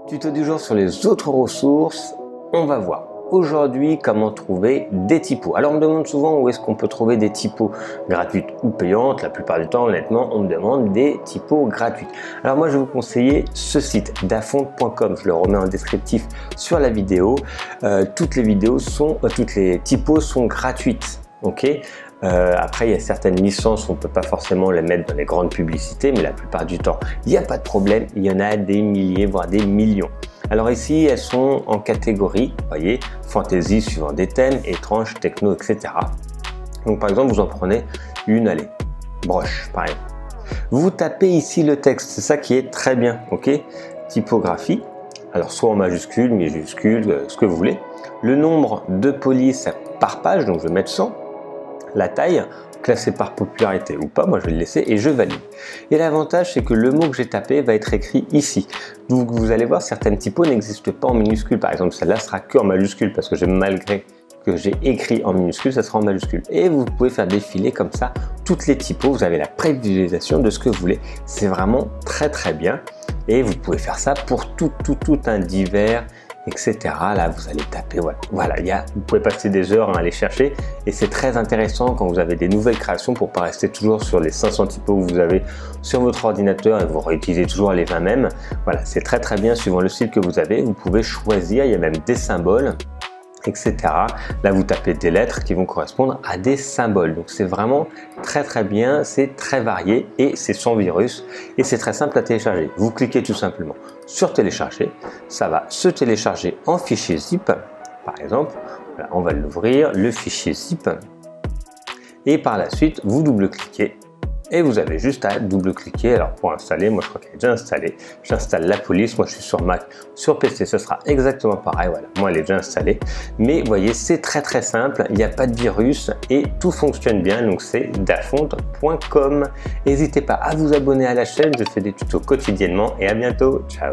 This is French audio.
Tuto du jour sur les autres ressources, on va voir aujourd'hui comment trouver des typos. Alors on me demande souvent où est-ce qu'on peut trouver des typos gratuites ou payantes. La plupart du temps, honnêtement, on me demande des typos gratuites. Alors moi je vais vous conseiller ce site dafont.com, je le remets en descriptif sur la vidéo. Toutes les typos sont gratuites. Ok. Après il y a certaines licences, on ne peut pas forcément les mettre dans les grandes publicités, mais la plupart du temps il n'y a pas de problème, il y en a des milliers voire des millions. Alors ici elles sont en catégorie, voyez, fantasy suivant des thèmes, étrange, techno, etc. Donc par exemple vous en prenez une, allez, broche par exemple. Vous tapez ici le texte, c'est ça qui est très bien, ok. Typographie, alors soit en majuscule, minuscule, ce que vous voulez. Le nombre de polices par page, donc je vais mettre 100. La taille, classée par popularité ou pas, moi je vais le laisser et je valide. Et l'avantage c'est que le mot que j'ai tapé va être écrit ici. Donc vous allez voir, certaines typos n'existent pas en minuscule. Par exemple, celle-là sera que en majuscule parce que malgré que j'ai écrit en minuscule, ça sera en majuscule. Et vous pouvez faire défiler comme ça toutes les typos. Vous avez la prévisualisation de ce que vous voulez. C'est vraiment très bien. Et vous pouvez faire ça pour tout un divers, etc. Là, vous allez taper, voilà, vous pouvez passer des heures à aller chercher et c'est très intéressant quand vous avez des nouvelles créations pour pas rester toujours sur les 500 typos que vous avez sur votre ordinateur et vous réutilisez toujours les 20 mêmes. Voilà, c'est très bien suivant le style que vous avez. Vous pouvez choisir, il y a même des symboles, etc. Là, vous tapez des lettres qui vont correspondre à des symboles. Donc, c'est vraiment très bien, c'est très varié et c'est sans virus et c'est très simple à télécharger. Vous cliquez tout simplement sur télécharger, ça va se télécharger en fichier zip, par exemple. Voilà, on va l'ouvrir, le fichier zip, et par la suite, vous double-cliquez. Et vous avez juste à double-cliquer. Alors pour installer, moi je crois qu'elle est déjà installée. J'installe la police, moi je suis sur Mac, sur PC, ce sera exactement pareil. Voilà, moi elle est déjà installée. Mais vous voyez, c'est très simple, il n'y a pas de virus et tout fonctionne bien. Donc c'est dafont.com. N'hésitez pas à vous abonner à la chaîne, je fais des tutos quotidiennement et à bientôt. Ciao.